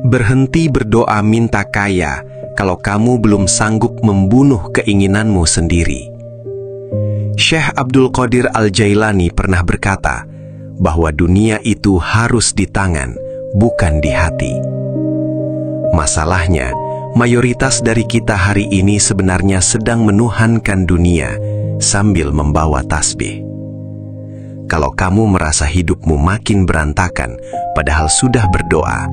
Berhenti berdoa minta kaya kalau kamu belum sanggup membunuh keinginanmu sendiri. Syekh Abdul Qadir Al-Jailani pernah berkata bahwa dunia itu harus di tangan, bukan di hati. Masalahnya, mayoritas dari kita hari ini sebenarnya sedang menuhankan dunia sambil membawa tasbih. Kalau kamu merasa hidupmu makin berantakan padahal sudah berdoa,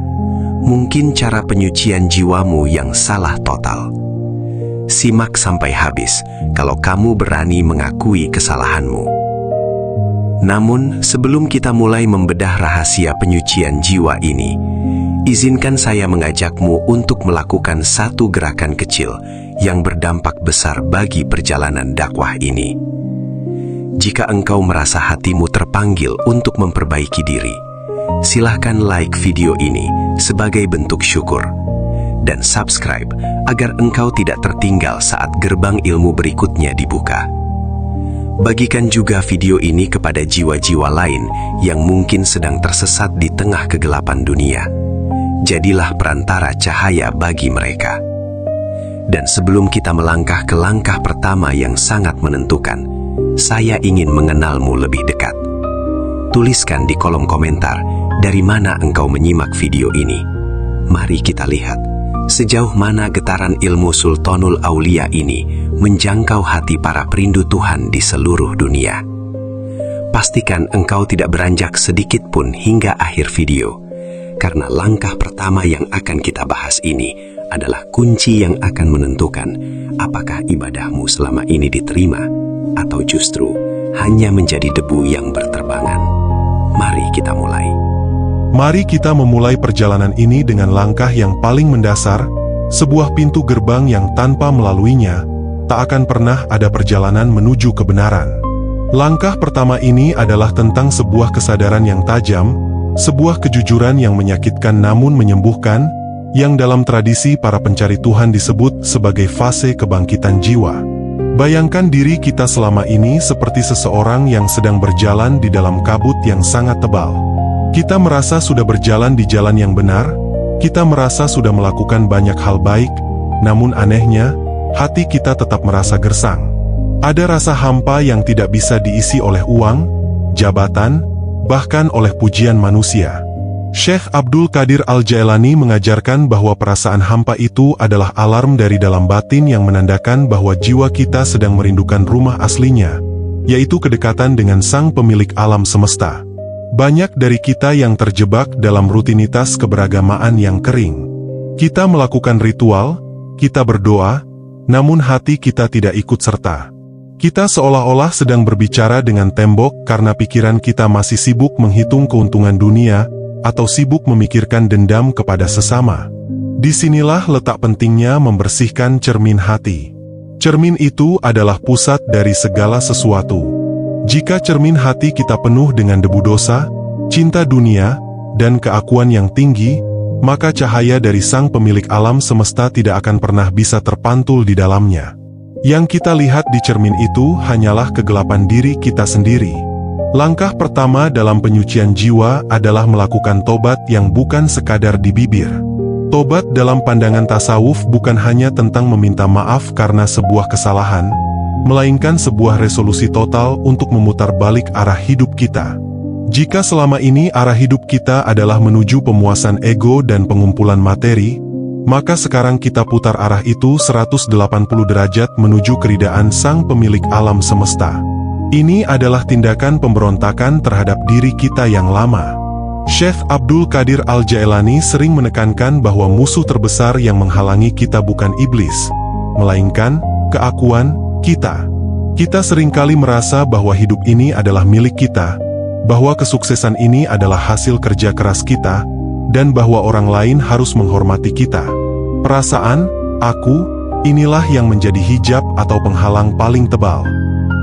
mungkin cara penyucian jiwamu yang salah total. Simak sampai habis kalau kamu berani mengakui kesalahanmu. Namun, sebelum kita mulai membedah rahasia penyucian jiwa ini, izinkan saya mengajakmu untuk melakukan satu gerakan kecil yang berdampak besar bagi perjalanan dakwah ini. Jika engkau merasa hatimu terpanggil untuk memperbaiki diri, silahkan like video ini sebagai bentuk syukur dan subscribe agar engkau tidak tertinggal saat gerbang ilmu berikutnya dibuka. Bagikan juga video ini kepada jiwa-jiwa lain yang mungkin sedang tersesat di tengah kegelapan dunia. Jadilah perantara cahaya bagi mereka. Dan sebelum kita melangkah ke langkah pertama yang sangat menentukan, saya ingin mengenalmu lebih dekat. Tuliskan di kolom komentar dari mana engkau menyimak video ini. Mari kita lihat sejauh mana getaran ilmu Sultanul Aulia ini menjangkau hati para perindu Tuhan di seluruh dunia. Pastikan engkau tidak beranjak sedikit pun hingga akhir video, karena langkah pertama yang akan kita bahas ini adalah kunci yang akan menentukan apakah ibadahmu selama ini diterima atau justru hanya menjadi debu yang berterbangan. Mari kita mulai. Mari kita memulai perjalanan ini dengan langkah yang paling mendasar, sebuah pintu gerbang yang tanpa melaluinya, tak akan pernah ada perjalanan menuju kebenaran. Langkah pertama ini adalah tentang sebuah kesadaran yang tajam, sebuah kejujuran yang menyakitkan namun menyembuhkan, yang dalam tradisi para pencari Tuhan disebut sebagai fase kebangkitan jiwa. Bayangkan diri kita selama ini seperti seseorang yang sedang berjalan di dalam kabut yang sangat tebal. Kita merasa sudah berjalan di jalan yang benar, kita merasa sudah melakukan banyak hal baik, namun anehnya, hati kita tetap merasa gersang. Ada rasa hampa yang tidak bisa diisi oleh uang, jabatan, bahkan oleh pujian manusia. Syekh Abdul Qadir Al-Jailani mengajarkan bahwa perasaan hampa itu adalah alarm dari dalam batin yang menandakan bahwa jiwa kita sedang merindukan rumah aslinya, yaitu kedekatan dengan Sang Pemilik alam semesta. Banyak dari kita yang terjebak dalam rutinitas keberagamaan yang kering. Kita melakukan ritual, kita berdoa, namun hati kita tidak ikut serta. Kita seolah-olah sedang berbicara dengan tembok karena pikiran kita masih sibuk menghitung keuntungan dunia atau sibuk memikirkan dendam kepada sesama. Disinilah letak pentingnya membersihkan cermin hati. Cermin itu adalah pusat dari segala sesuatu. Jika cermin hati kita penuh dengan debu dosa, cinta dunia, dan keakuan yang tinggi, maka cahaya dari Sang Pemilik alam semesta tidak akan pernah bisa terpantul di dalamnya. Yang kita lihat di cermin itu hanyalah kegelapan diri kita sendiri. Langkah pertama dalam penyucian jiwa adalah melakukan tobat yang bukan sekadar di bibir. Tobat dalam pandangan tasawuf bukan hanya tentang meminta maaf karena sebuah kesalahan, melainkan sebuah resolusi total untuk memutar balik arah hidup kita. Jika selama ini arah hidup kita adalah menuju pemuasan ego dan pengumpulan materi, maka sekarang kita putar arah itu 180 derajat menuju keridaan Sang Pemilik alam semesta. Ini adalah tindakan pemberontakan terhadap diri kita yang lama. Syekh Abdul Qadir Al-Jailani sering menekankan bahwa musuh terbesar yang menghalangi kita bukan iblis, melainkan keakuan kita. Kita seringkali merasa bahwa hidup ini adalah milik kita, bahwa kesuksesan ini adalah hasil kerja keras kita, dan bahwa orang lain harus menghormati kita. Perasaan, aku, inilah yang menjadi hijab atau penghalang paling tebal.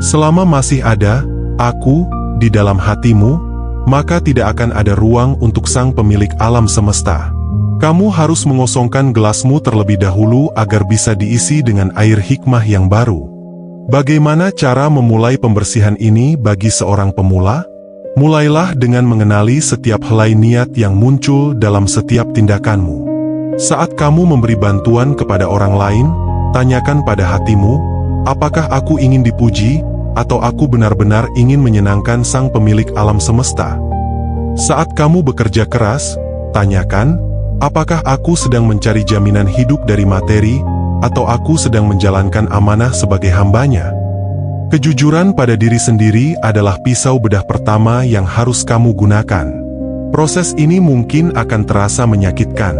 Selama masih ada aku di dalam hatimu, maka tidak akan ada ruang untuk Sang Pemilik alam semesta. Kamu harus mengosongkan gelasmu terlebih dahulu agar bisa diisi dengan air hikmah yang baru. Bagaimana cara memulai pembersihan ini bagi seorang pemula? Mulailah dengan mengenali setiap helai niat yang muncul dalam setiap tindakanmu. Saat kamu memberi bantuan kepada orang lain, tanyakan pada hatimu, apakah aku ingin dipuji, atau aku benar-benar ingin menyenangkan Sang Pemilik alam semesta? Saat kamu bekerja keras, tanyakan, apakah aku sedang mencari jaminan hidup dari materi, atau aku sedang menjalankan amanah sebagai hambanya? Kejujuran pada diri sendiri adalah pisau bedah pertama yang harus kamu gunakan. Proses ini mungkin akan terasa menyakitkan.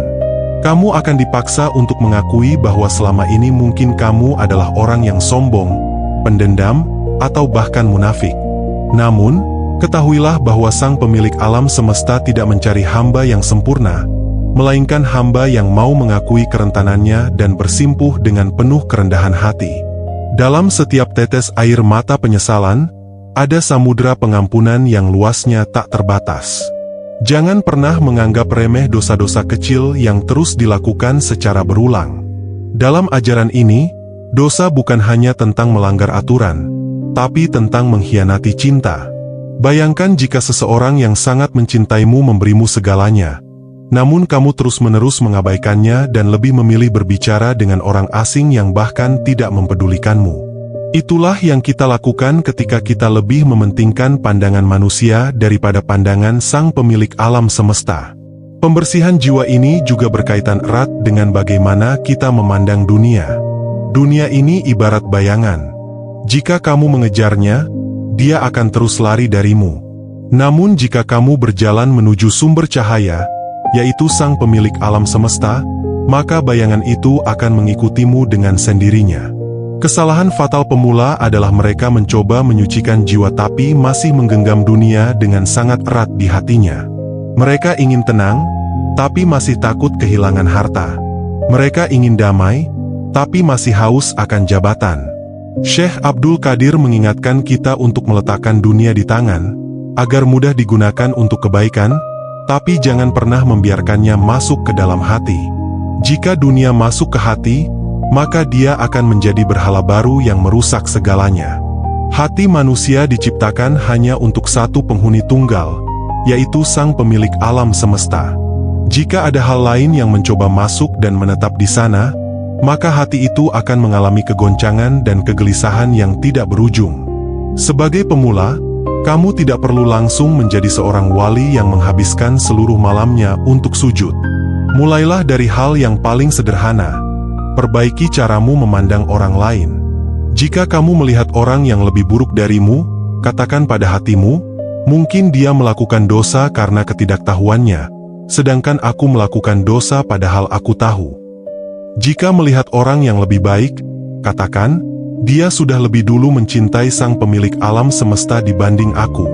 Kamu akan dipaksa untuk mengakui bahwa selama ini mungkin kamu adalah orang yang sombong, pendendam, atau bahkan munafik. Namun, ketahuilah bahwa Sang Pemilik alam semesta tidak mencari hamba yang sempurna, melainkan hamba yang mau mengakui kerentanannya dan bersimpuh dengan penuh kerendahan hati. Dalam setiap tetes air mata penyesalan, ada samudera pengampunan yang luasnya tak terbatas. Jangan pernah menganggap remeh dosa-dosa kecil yang terus dilakukan secara berulang. Dalam ajaran ini, dosa bukan hanya tentang melanggar aturan, tapi tentang mengkhianati cinta. Bayangkan jika seseorang yang sangat mencintaimu memberimu segalanya, namun kamu terus-menerus mengabaikannya dan lebih memilih berbicara dengan orang asing yang bahkan tidak mempedulikanmu. Itulah yang kita lakukan ketika kita lebih mementingkan pandangan manusia daripada pandangan Sang Pemilik alam semesta. Pembersihan jiwa ini juga berkaitan erat dengan bagaimana kita memandang dunia. Dunia ini ibarat bayangan. Jika kamu mengejarnya, dia akan terus lari darimu. Namun jika kamu berjalan menuju sumber cahaya, yaitu Sang Pemilik alam semesta, maka bayangan itu akan mengikutimu dengan sendirinya. Kesalahan fatal pemula adalah mereka mencoba menyucikan jiwa tapi masih menggenggam dunia dengan sangat erat di hatinya. Mereka ingin tenang, tapi masih takut kehilangan harta. Mereka ingin damai, tapi masih haus akan jabatan. Syekh Abdul Qadir mengingatkan kita untuk meletakkan dunia di tangan, agar mudah digunakan untuk kebaikan, tapi jangan pernah membiarkannya masuk ke dalam hati. Jika dunia masuk ke hati, maka dia akan menjadi berhala baru yang merusak segalanya. Hati manusia diciptakan hanya untuk satu penghuni tunggal, yaitu Sang Pemilik alam semesta. Jika ada hal lain yang mencoba masuk dan menetap di sana, maka hati itu akan mengalami kegoncangan dan kegelisahan yang tidak berujung. Sebagai pemula, kamu tidak perlu langsung menjadi seorang wali yang menghabiskan seluruh malamnya untuk sujud. Mulailah dari hal yang paling sederhana. Perbaiki caramu memandang orang lain. Jika kamu melihat orang yang lebih buruk darimu, katakan pada hatimu, mungkin dia melakukan dosa karena ketidaktahuannya, sedangkan aku melakukan dosa padahal aku tahu. Jika melihat orang yang lebih baik, katakan, dia sudah lebih dulu mencintai Sang Pemilik alam semesta dibanding aku.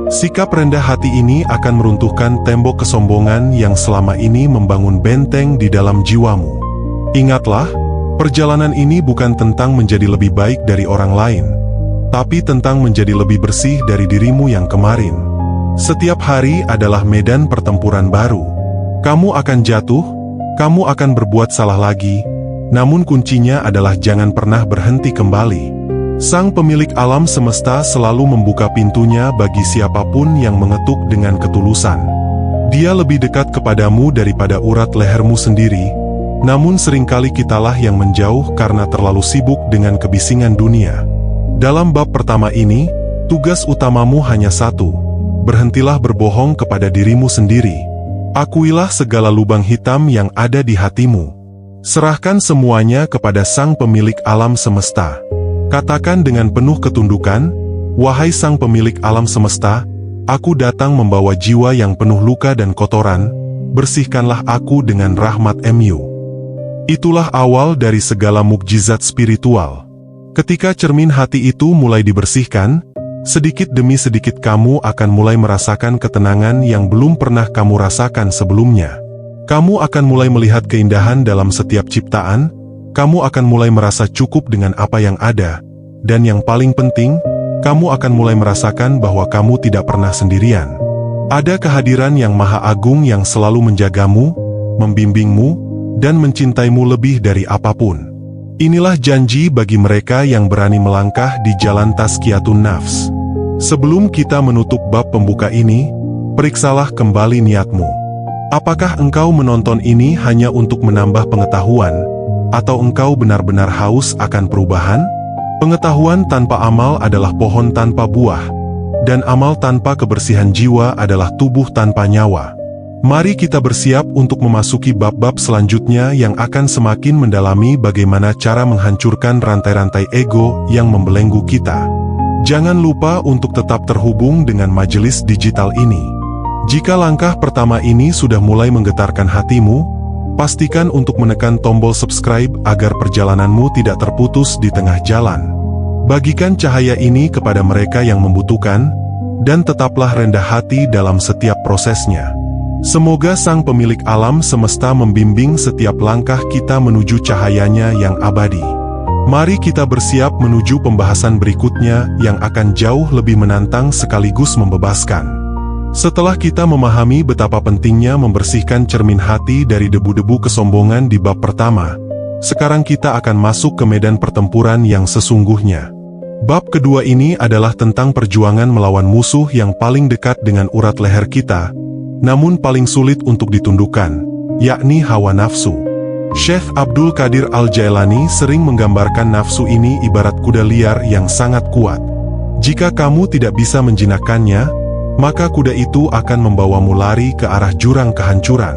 Sikap rendah hati ini akan meruntuhkan tembok kesombongan yang selama ini membangun benteng di dalam jiwamu. Ingatlah, perjalanan ini bukan tentang menjadi lebih baik dari orang lain, tapi tentang menjadi lebih bersih dari dirimu yang kemarin. Setiap hari adalah medan pertempuran baru. Kamu akan jatuh, kamu akan berbuat salah lagi, namun kuncinya adalah jangan pernah berhenti kembali. Sang Pemilik alam semesta selalu membuka pintunya bagi siapapun yang mengetuk dengan ketulusan. Dia lebih dekat kepadamu daripada urat lehermu sendiri. Namun seringkali kitalah yang menjauh karena terlalu sibuk dengan kebisingan dunia. Dalam bab pertama ini, tugas utamamu hanya satu. Berhentilah berbohong kepada dirimu sendiri. Akuilah segala lubang hitam yang ada di hatimu. Serahkan semuanya kepada Sang Pemilik alam semesta. Katakan dengan penuh ketundukan, "Wahai Sang Pemilik alam semesta, aku datang membawa jiwa yang penuh luka dan kotoran, bersihkanlah aku dengan rahmat-Mu." Itulah awal dari segala mukjizat spiritual. Ketika cermin hati itu mulai dibersihkan, sedikit demi sedikit kamu akan mulai merasakan ketenangan yang belum pernah kamu rasakan sebelumnya. Kamu akan mulai melihat keindahan dalam setiap ciptaan, kamu akan mulai merasa cukup dengan apa yang ada, dan yang paling penting, kamu akan mulai merasakan bahwa kamu tidak pernah sendirian. Ada kehadiran yang maha agung yang selalu menjagamu, membimbingmu, dan mencintaimu lebih dari apapun. Inilah janji bagi mereka yang berani melangkah di jalan Tazkiyatun Nafs. Sebelum kita menutup bab pembuka ini, periksalah kembali niatmu. Apakah engkau menonton ini hanya untuk menambah pengetahuan, atau engkau benar-benar haus akan perubahan? Pengetahuan tanpa amal adalah pohon tanpa buah, dan amal tanpa kebersihan jiwa adalah tubuh tanpa nyawa. Mari kita bersiap untuk memasuki bab-bab selanjutnya yang akan semakin mendalami bagaimana cara menghancurkan rantai-rantai ego yang membelenggu kita. Jangan lupa untuk tetap terhubung dengan majelis digital ini. Jika langkah pertama ini sudah mulai menggetarkan hatimu, pastikan untuk menekan tombol subscribe agar perjalananmu tidak terputus di tengah jalan. Bagikan cahaya ini kepada mereka yang membutuhkan, dan tetaplah rendah hati dalam setiap prosesnya. Semoga Sang Pemilik Alam Semesta membimbing setiap langkah kita menuju cahayanya yang abadi. Mari kita bersiap menuju pembahasan berikutnya yang akan jauh lebih menantang sekaligus membebaskan. Setelah kita memahami betapa pentingnya membersihkan cermin hati dari debu-debu kesombongan di bab pertama, sekarang kita akan masuk ke medan pertempuran yang sesungguhnya. Bab kedua ini adalah tentang perjuangan melawan musuh yang paling dekat dengan urat leher kita, namun paling sulit untuk ditundukkan, yakni hawa nafsu. Syekh Abdul Qadir Al-Jailani sering menggambarkan nafsu ini ibarat kuda liar yang sangat kuat. Jika kamu tidak bisa menjinakkannya, maka kuda itu akan membawamu lari ke arah jurang kehancuran.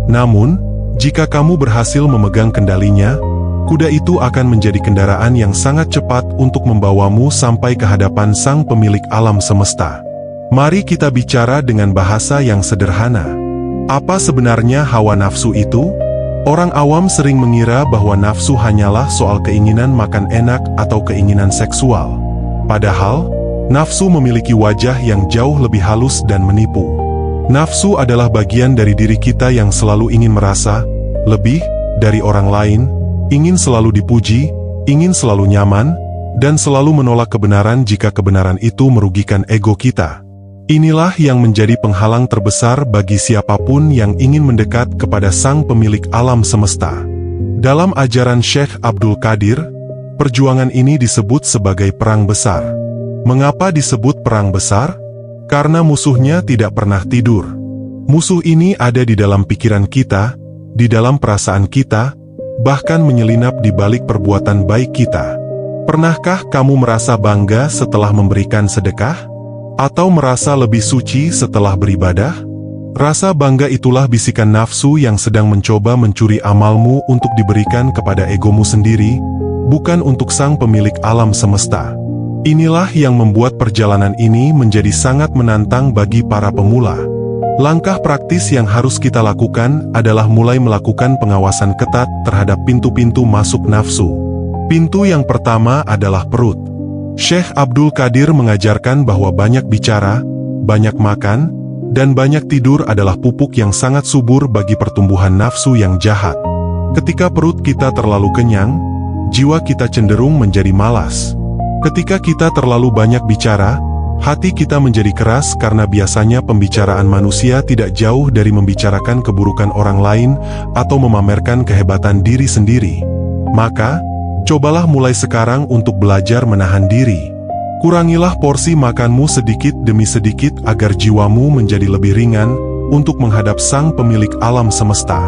Namun, jika kamu berhasil memegang kendalinya, kuda itu akan menjadi kendaraan yang sangat cepat untuk membawamu sampai ke hadapan Sang Pemilik Alam Semesta. Mari kita bicara dengan bahasa yang sederhana. Apa sebenarnya hawa nafsu itu? Orang awam sering mengira bahwa nafsu hanyalah soal keinginan makan enak atau keinginan seksual. Padahal, nafsu memiliki wajah yang jauh lebih halus dan menipu. Nafsu adalah bagian dari diri kita yang selalu ingin merasa lebih dari orang lain, ingin selalu dipuji, ingin selalu nyaman, dan selalu menolak kebenaran jika kebenaran itu merugikan ego kita. Inilah yang menjadi penghalang terbesar bagi siapapun yang ingin mendekat kepada Sang Pemilik Alam Semesta. Dalam ajaran Syekh Abdul Qadir, perjuangan ini disebut sebagai perang besar. Mengapa disebut perang besar? Karena musuhnya tidak pernah tidur. Musuh ini ada di dalam pikiran kita, di dalam perasaan kita, bahkan menyelinap di balik perbuatan baik kita. Pernahkah kamu merasa bangga setelah memberikan sedekah? Atau merasa lebih suci setelah beribadah? Rasa bangga itulah bisikan nafsu yang sedang mencoba mencuri amalmu untuk diberikan kepada egomu sendiri, bukan untuk Sang Pemilik Alam Semesta. Inilah yang membuat perjalanan ini menjadi sangat menantang bagi para pemula. Langkah praktis yang harus kita lakukan adalah mulai melakukan pengawasan ketat terhadap pintu-pintu masuk nafsu. Pintu yang pertama adalah perut. Syekh Abdul Qadir mengajarkan bahwa banyak bicara, banyak makan, dan banyak tidur adalah pupuk yang sangat subur bagi pertumbuhan nafsu yang jahat. Ketika perut kita terlalu kenyang, jiwa kita cenderung menjadi malas. Ketika kita terlalu banyak bicara, hati kita menjadi keras karena biasanya pembicaraan manusia tidak jauh dari membicarakan keburukan orang lain atau memamerkan kehebatan diri sendiri. Maka, cobalah mulai sekarang untuk belajar menahan diri. Kurangilah porsi makanmu sedikit demi sedikit agar jiwamu menjadi lebih ringan untuk menghadap Sang Pemilik Alam Semesta.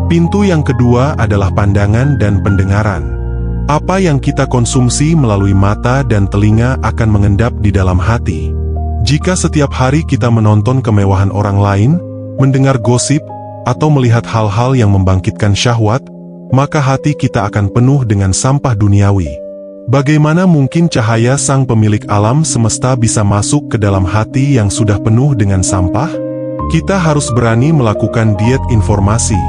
Pintu yang kedua adalah pandangan dan pendengaran. Apa yang kita konsumsi melalui mata dan telinga akan mengendap di dalam hati. Jika setiap hari kita menonton kemewahan orang lain, mendengar gosip, atau melihat hal-hal yang membangkitkan syahwat, maka hati kita akan penuh dengan sampah duniawi. Bagaimana mungkin cahaya Sang Pemilik Alam Semesta bisa masuk ke dalam hati yang sudah penuh dengan sampah? Kita harus berani melakukan diet informasi.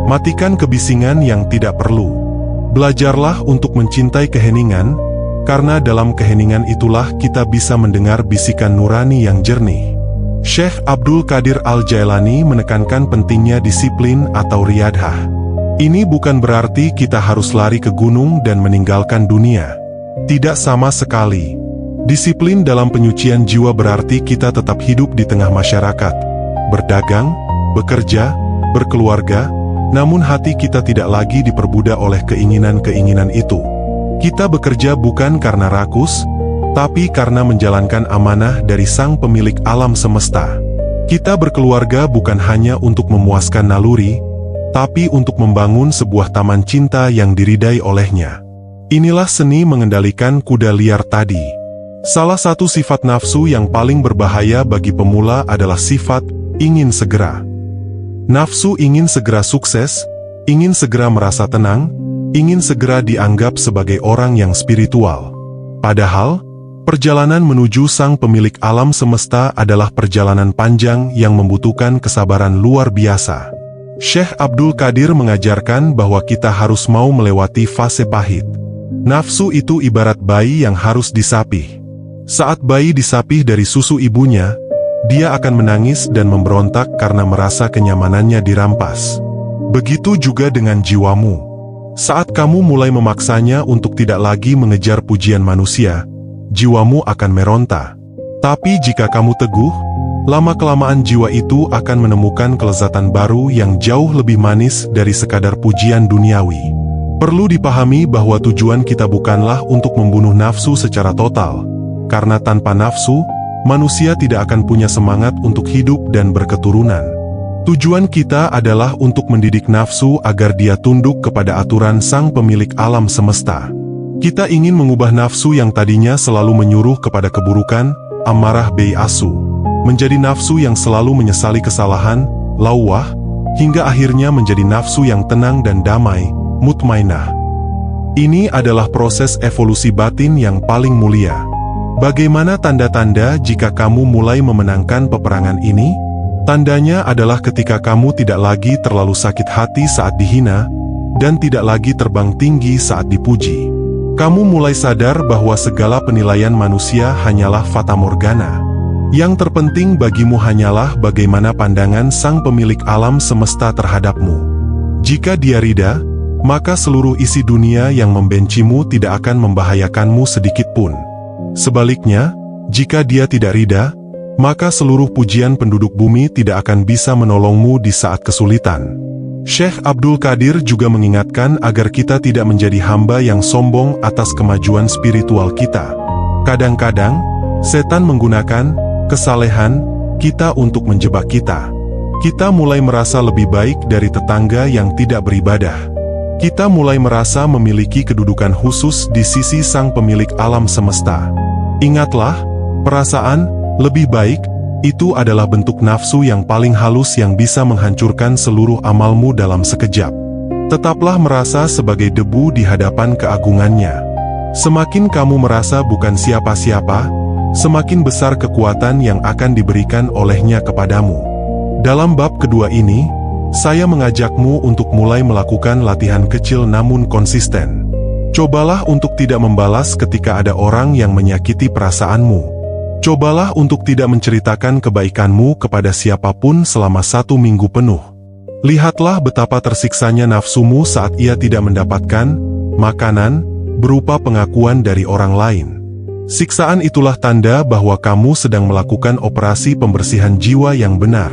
Matikan kebisingan yang tidak perlu. Belajarlah untuk mencintai keheningan, karena dalam keheningan itulah kita bisa mendengar bisikan nurani yang jernih. Syekh Abdul Qadir Al-Jailani menekankan pentingnya disiplin atau riyadhah. Ini bukan berarti kita harus lari ke gunung dan meninggalkan dunia. Tidak sama sekali. Disiplin dalam penyucian jiwa berarti kita tetap hidup di tengah masyarakat, berdagang, bekerja, berkeluarga, namun hati kita tidak lagi diperbudak oleh keinginan-keinginan itu. Kita bekerja bukan karena rakus, tapi karena menjalankan amanah dari Sang Pemilik Alam Semesta. Kita berkeluarga bukan hanya untuk memuaskan naluri, tapi untuk membangun sebuah taman cinta yang diridai olehnya. Inilah seni mengendalikan kuda liar tadi. Salah satu sifat nafsu yang paling berbahaya bagi pemula adalah sifat ingin segera. Nafsu ingin segera sukses, ingin segera merasa tenang, ingin segera dianggap sebagai orang yang spiritual. Padahal, perjalanan menuju sang pemilik alam semesta adalah perjalanan panjang yang membutuhkan kesabaran luar biasa. Syekh Abdul Qadir mengajarkan bahwa kita harus mau melewati fase pahit. Nafsu itu ibarat bayi yang harus disapih. Saat bayi disapih dari susu ibunya, dia akan menangis dan memberontak karena merasa kenyamanannya dirampas. Begitu juga dengan jiwamu. Saat kamu mulai memaksanya untuk tidak lagi mengejar pujian manusia, jiwamu akan meronta. Tapi jika kamu teguh, lama-kelamaan jiwa itu akan menemukan kelezatan baru yang jauh lebih manis dari sekadar pujian duniawi. Perlu dipahami bahwa tujuan kita bukanlah untuk membunuh nafsu secara total. Karena tanpa nafsu, manusia tidak akan punya semangat untuk hidup dan berketurunan. Tujuan kita adalah untuk mendidik nafsu agar dia tunduk kepada aturan sang pemilik alam semesta. Kita ingin mengubah nafsu yang tadinya selalu menyuruh kepada keburukan, amarah bi'asu, menjadi nafsu yang selalu menyesali kesalahan, lawwah, hingga akhirnya menjadi nafsu yang tenang dan damai, mutmainah. Ini adalah proses evolusi batin yang paling mulia. Bagaimana tanda-tanda jika kamu mulai memenangkan peperangan ini? Tandanya adalah ketika kamu tidak lagi terlalu sakit hati saat dihina, dan tidak lagi terbang tinggi saat dipuji. Kamu mulai sadar bahwa segala penilaian manusia hanyalah fata morgana. Yang terpenting bagimu hanyalah bagaimana pandangan sang pemilik alam semesta terhadapmu. Jika dia rida, maka seluruh isi dunia yang membencimu tidak akan membahayakanmu sedikit pun. Sebaliknya, jika dia tidak rida, maka seluruh pujian penduduk bumi tidak akan bisa menolongmu di saat kesulitan. Syekh Abdul Qadir juga mengingatkan agar kita tidak menjadi hamba yang sombong atas kemajuan spiritual kita. Kadang-kadang, setan menggunakan kesalehan kita untuk menjebak kita. Kita mulai merasa lebih baik dari tetangga yang tidak beribadah. Kita mulai merasa memiliki kedudukan khusus di sisi sang pemilik alam semesta. Ingatlah, perasaan lebih baik itu adalah bentuk nafsu yang paling halus yang bisa menghancurkan seluruh amalmu dalam sekejap. Tetaplah merasa sebagai debu di hadapan keagungannya. Semakin kamu merasa bukan siapa-siapa, semakin besar kekuatan yang akan diberikan olehnya kepadamu. Dalam bab kedua ini, saya mengajakmu untuk mulai melakukan latihan kecil namun konsisten. Cobalah untuk tidak membalas ketika ada orang yang menyakiti perasaanmu. Cobalah untuk tidak menceritakan kebaikanmu kepada siapapun selama 1 minggu penuh. Lihatlah betapa tersiksanya nafsumu saat ia tidak mendapatkan makanan berupa pengakuan dari orang lain. Siksaan itulah tanda bahwa kamu sedang melakukan operasi pembersihan jiwa yang benar.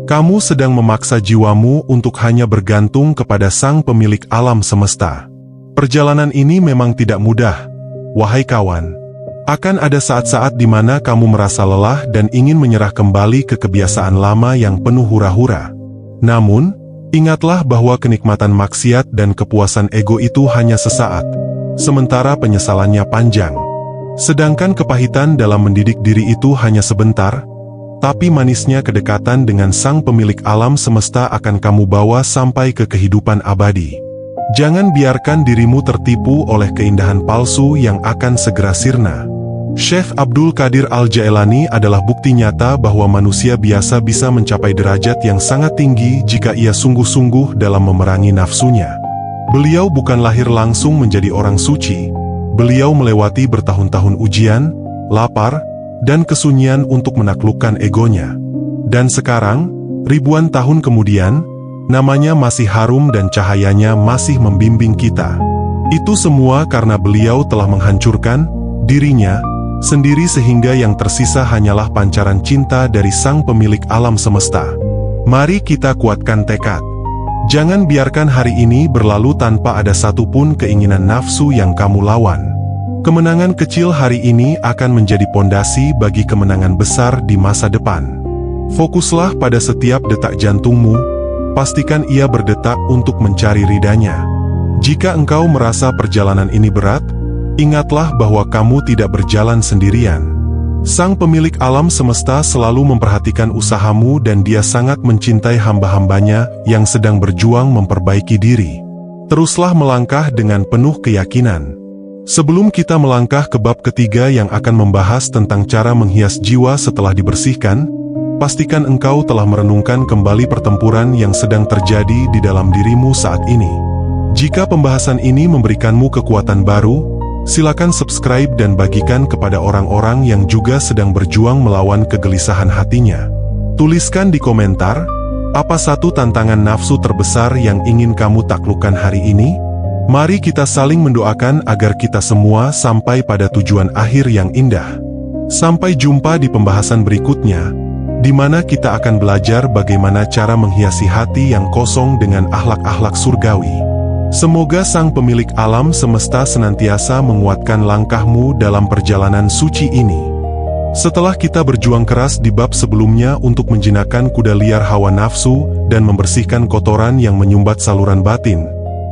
Kamu sedang memaksa jiwamu untuk hanya bergantung kepada sang pemilik alam semesta. Perjalanan ini memang tidak mudah, wahai kawan. Akan ada saat-saat di mana kamu merasa lelah dan ingin menyerah kembali ke kebiasaan lama yang penuh hura-hura. Namun, ingatlah bahwa kenikmatan maksiat dan kepuasan ego itu hanya sesaat, sementara penyesalannya panjang. Sedangkan kepahitan dalam mendidik diri itu hanya sebentar, tapi manisnya kedekatan dengan sang pemilik alam semesta akan kamu bawa sampai ke kehidupan abadi. Jangan biarkan dirimu tertipu oleh keindahan palsu yang akan segera sirna. Syekh Abdul Qadir Al-Jailani adalah bukti nyata bahwa manusia biasa bisa mencapai derajat yang sangat tinggi jika ia sungguh-sungguh dalam memerangi nafsunya. Beliau bukan lahir langsung menjadi orang suci. Beliau melewati bertahun-tahun ujian, lapar, dan kesunyian untuk menaklukkan egonya. Dan sekarang, ribuan tahun kemudian, namanya masih harum dan cahayanya masih membimbing kita. Itu semua karena beliau telah menghancurkan dirinya sendiri sehingga yang tersisa hanyalah pancaran cinta dari sang pemilik alam semesta. Mari kita kuatkan tekad. Jangan biarkan hari ini berlalu tanpa ada satupun keinginan nafsu yang kamu lawan. Kemenangan kecil hari ini akan menjadi pondasi bagi kemenangan besar di masa depan. Fokuslah pada setiap detak jantungmu, pastikan ia berdetak untuk mencari ridhanya. Jika engkau merasa perjalanan ini berat, ingatlah bahwa kamu tidak berjalan sendirian. Sang pemilik alam semesta selalu memperhatikan usahamu dan dia sangat mencintai hamba-hambanya yang sedang berjuang memperbaiki diri. Teruslah melangkah dengan penuh keyakinan. Sebelum kita melangkah ke bab ketiga yang akan membahas tentang cara menghias jiwa setelah dibersihkan, pastikan engkau telah merenungkan kembali pertempuran yang sedang terjadi di dalam dirimu saat ini. Jika pembahasan ini memberikanmu kekuatan baru, silakan subscribe dan bagikan kepada orang-orang yang juga sedang berjuang melawan kegelisahan hatinya. Tuliskan di komentar, apa satu tantangan nafsu terbesar yang ingin kamu taklukkan hari ini? Mari kita saling mendoakan agar kita semua sampai pada tujuan akhir yang indah. Sampai jumpa di pembahasan berikutnya, di mana kita akan belajar bagaimana cara menghiasi hati yang kosong dengan akhlak-akhlak surgawi. Semoga Sang Pemilik Alam Semesta senantiasa menguatkan langkahmu dalam perjalanan suci ini. Setelah kita berjuang keras di bab sebelumnya untuk menjinakkan kuda liar hawa nafsu dan membersihkan kotoran yang menyumbat saluran batin,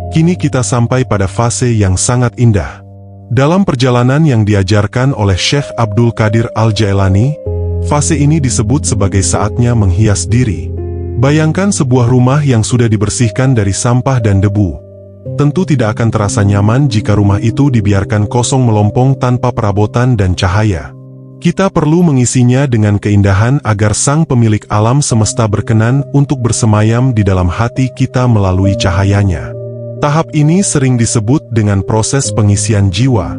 kini kita sampai pada fase yang sangat indah. Dalam perjalanan yang diajarkan oleh Syekh Abdul Qadir Al-Jailani, fase ini disebut sebagai saatnya menghias diri. Bayangkan sebuah rumah yang sudah dibersihkan dari sampah dan debu. Tentu tidak akan terasa nyaman jika rumah itu dibiarkan kosong melompong tanpa perabotan dan cahaya. Kita perlu mengisinya dengan keindahan agar Sang Pemilik Alam Semesta berkenan untuk bersemayam di dalam hati kita melalui cahayanya. Tahap ini sering disebut dengan proses pengisian jiwa.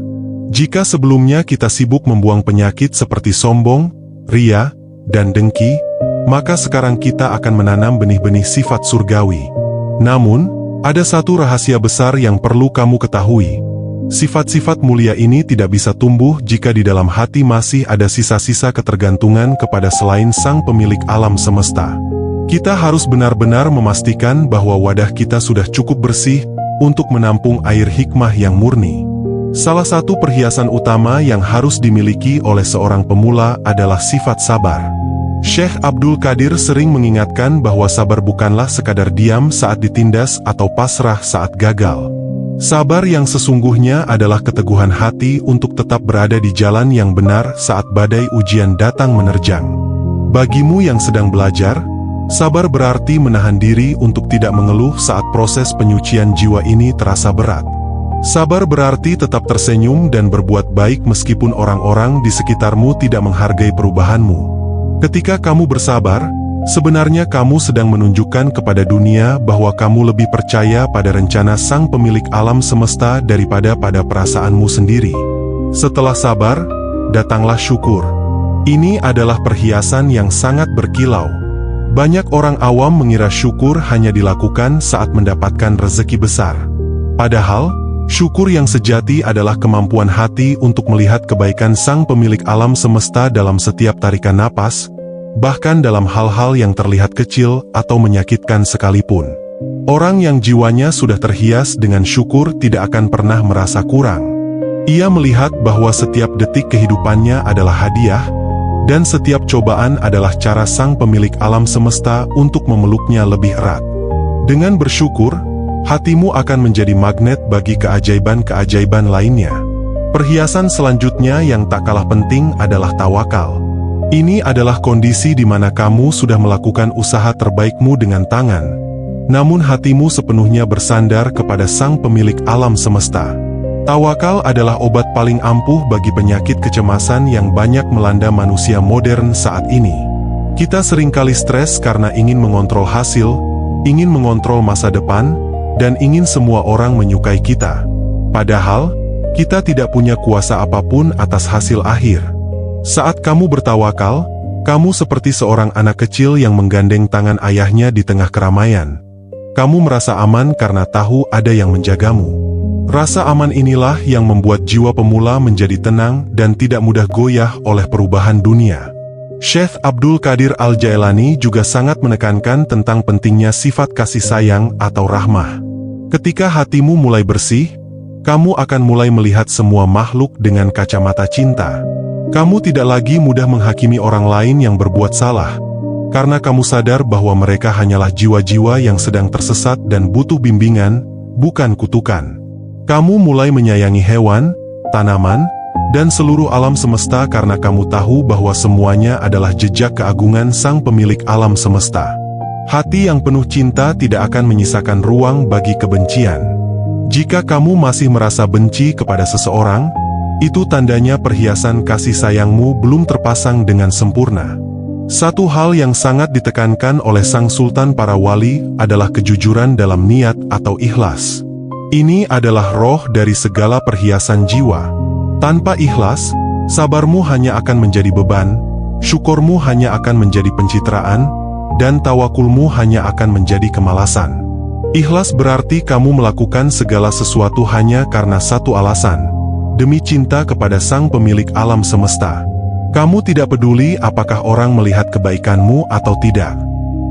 Jika sebelumnya kita sibuk membuang penyakit seperti sombong, ria, dan dengki, maka sekarang kita akan menanam benih-benih sifat surgawi. Namun, ada satu rahasia besar yang perlu kamu ketahui. Sifat-sifat mulia ini tidak bisa tumbuh jika di dalam hati masih ada sisa-sisa ketergantungan kepada selain Sang Pemilik Alam Semesta. Kita harus benar-benar memastikan bahwa wadah kita sudah cukup bersih untuk menampung air hikmah yang murni. Salah satu perhiasan utama yang harus dimiliki oleh seorang pemula adalah sifat sabar. Syekh Abdul Qadir sering mengingatkan bahwa sabar bukanlah sekadar diam saat ditindas atau pasrah saat gagal. Sabar yang sesungguhnya adalah keteguhan hati untuk tetap berada di jalan yang benar saat badai ujian datang menerjang. Bagimu yang sedang belajar, sabar berarti menahan diri untuk tidak mengeluh saat proses penyucian jiwa ini terasa berat. Sabar berarti tetap tersenyum dan berbuat baik meskipun orang-orang di sekitarmu tidak menghargai perubahanmu. Ketika kamu bersabar, sebenarnya kamu sedang menunjukkan kepada dunia bahwa kamu lebih percaya pada rencana Sang Pemilik Alam Semesta daripada pada perasaanmu sendiri. Setelah sabar, datanglah syukur. Ini adalah perhiasan yang sangat berkilau. Banyak orang awam mengira syukur hanya dilakukan saat mendapatkan rezeki besar. Padahal, syukur yang sejati adalah kemampuan hati untuk melihat kebaikan Sang Pemilik Alam Semesta dalam setiap tarikan napas, bahkan dalam hal-hal yang terlihat kecil atau menyakitkan sekalipun. Orang yang jiwanya sudah terhias dengan syukur tidak akan pernah merasa kurang. Ia melihat bahwa setiap detik kehidupannya adalah hadiah, dan setiap cobaan adalah cara Sang Pemilik Alam Semesta untuk memeluknya lebih erat. Dengan bersyukur, hatimu akan menjadi magnet bagi keajaiban-keajaiban lainnya. Perhiasan selanjutnya yang tak kalah penting adalah tawakal. Ini adalah kondisi di mana kamu sudah melakukan usaha terbaikmu dengan tangan, namun hatimu sepenuhnya bersandar kepada Sang Pemilik Alam Semesta. Tawakal adalah obat paling ampuh bagi penyakit kecemasan yang banyak melanda manusia modern saat ini. Kita seringkali stres karena ingin mengontrol hasil, ingin mengontrol masa depan, dan ingin semua orang menyukai kita. Padahal, kita tidak punya kuasa apapun atas hasil akhir. Saat kamu bertawakal, kamu seperti seorang anak kecil yang menggandeng tangan ayahnya di tengah keramaian. Kamu merasa aman karena tahu ada yang menjagamu. Rasa aman inilah yang membuat jiwa pemula menjadi tenang dan tidak mudah goyah oleh perubahan dunia. Syekh Abdul Qadir Al-Jailani juga sangat menekankan tentang pentingnya sifat kasih sayang atau rahmah. Ketika hatimu mulai bersih, kamu akan mulai melihat semua makhluk dengan kacamata cinta. Kamu tidak lagi mudah menghakimi orang lain yang berbuat salah. karena kamu sadar bahwa mereka hanyalah jiwa-jiwa yang sedang tersesat dan butuh bimbingan, bukan kutukan. Kamu mulai menyayangi hewan, tanaman, dan seluruh alam semesta karena kamu tahu bahwa semuanya adalah jejak keagungan Sang Pemilik alam semesta. Hati yang penuh cinta tidak akan menyisakan ruang bagi kebencian. Jika kamu masih merasa benci kepada seseorang, itu tandanya perhiasan kasih sayangmu belum terpasang dengan sempurna. Satu hal yang sangat ditekankan oleh Sang Sultan para wali adalah kejujuran dalam niat atau ikhlas. Ini adalah roh dari segala perhiasan jiwa. Tanpa ikhlas, sabarmu hanya akan menjadi beban, syukurmu hanya akan menjadi pencitraan, dan tawakulmu hanya akan menjadi kemalasan. Ikhlas berarti kamu melakukan segala sesuatu hanya karena satu alasan, demi cinta kepada Sang Pemilik alam semesta. Kamu tidak peduli apakah orang melihat kebaikanmu atau tidak.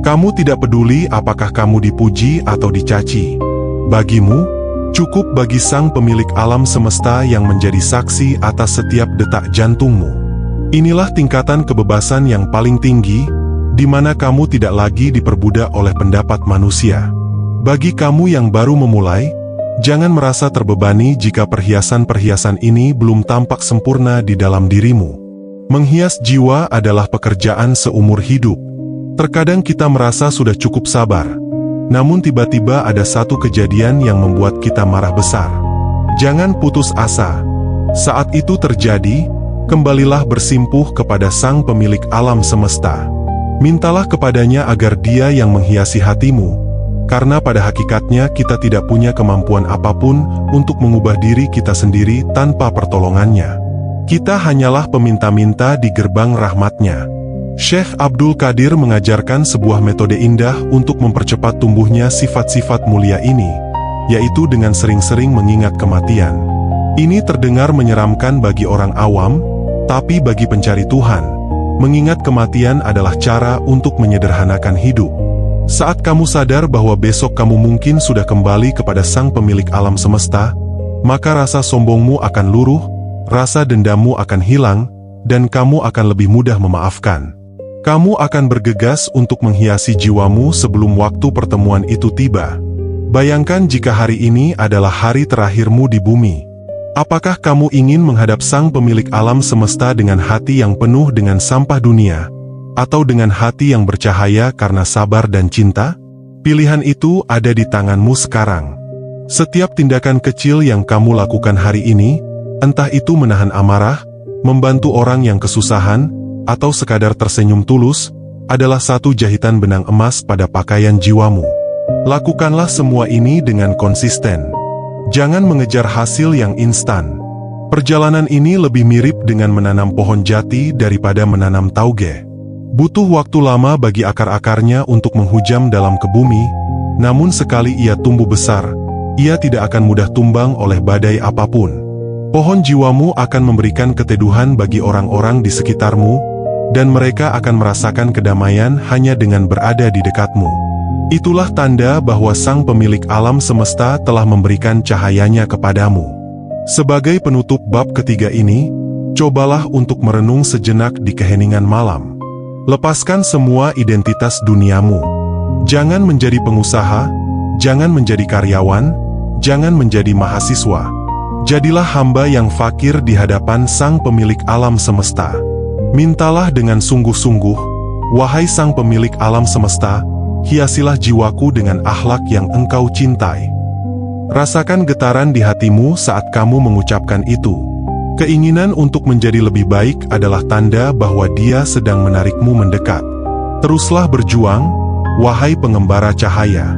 Kamu tidak peduli apakah kamu dipuji atau dicaci. Bagimu, cukup bagi Sang Pemilik alam semesta yang menjadi saksi atas setiap detak jantungmu. Inilah tingkatan kebebasan yang paling tinggi, di mana kamu tidak lagi diperbudak oleh pendapat manusia. Bagi kamu yang baru memulai, jangan merasa terbebani jika perhiasan-perhiasan ini belum tampak sempurna di dalam dirimu. Menghias jiwa adalah pekerjaan seumur hidup. Terkadang kita merasa sudah cukup sabar, namun tiba-tiba ada satu kejadian yang membuat kita marah besar. Jangan putus asa. Saat itu terjadi, kembalilah bersimpuh kepada Sang Pemilik alam semesta. Mintalah kepadanya agar Dia yang menghiasi hatimu, karena pada hakikatnya kita tidak punya kemampuan apapun untuk mengubah diri kita sendiri tanpa pertolongannya. Kita hanyalah peminta-minta di gerbang rahmat-Nya. Syekh Abdul Qadir mengajarkan sebuah metode indah untuk mempercepat tumbuhnya sifat-sifat mulia ini, yaitu dengan sering-sering mengingat kematian. Ini terdengar menyeramkan bagi orang awam, tapi bagi pencari Tuhan, mengingat kematian adalah cara untuk menyederhanakan hidup. Saat kamu sadar bahwa besok kamu mungkin sudah kembali kepada Sang Pemilik alam semesta, maka rasa sombongmu akan luruh, rasa dendammu akan hilang, dan kamu akan lebih mudah memaafkan. Kamu akan bergegas untuk menghiasi jiwamu sebelum waktu pertemuan itu tiba. Bayangkan jika hari ini adalah hari terakhirmu di bumi. Apakah kamu ingin menghadap Sang Pemilik alam semesta dengan hati yang penuh dengan sampah dunia, atau dengan hati yang bercahaya karena sabar dan cinta? Pilihan itu ada di tanganmu sekarang. Setiap tindakan kecil yang kamu lakukan hari ini, entah itu menahan amarah, membantu orang yang kesusahan, atau sekadar tersenyum tulus, adalah satu jahitan benang emas pada pakaian jiwamu. Lakukanlah semua ini dengan konsisten. Jangan mengejar hasil yang instan. Perjalanan ini lebih mirip dengan menanam pohon jati daripada menanam tauge. Butuh waktu lama bagi akar-akarnya untuk menghujam dalam ke bumi, namun sekali ia tumbuh besar, ia tidak akan mudah tumbang oleh badai apapun. Pohon jiwamu akan memberikan keteduhan bagi orang-orang di sekitarmu, dan mereka akan merasakan kedamaian hanya dengan berada di dekatmu. Itulah tanda bahwa Sang Pemilik alam semesta telah memberikan cahayanya kepadamu. Sebagai penutup bab ketiga ini, cobalah untuk merenung sejenak di keheningan malam. Lepaskan semua identitas duniamu. Jangan menjadi pengusaha, jangan menjadi karyawan, jangan menjadi mahasiswa. Jadilah hamba yang fakir di hadapan Sang Pemilik alam semesta. Mintalah dengan sungguh-sungguh, wahai Sang Pemilik alam semesta, hiasilah jiwaku dengan akhlak yang Engkau cintai. Rasakan getaran di hatimu saat kamu mengucapkan itu. Keinginan untuk menjadi lebih baik adalah tanda bahwa Dia sedang menarikmu mendekat. Teruslah berjuang, wahai pengembara cahaya.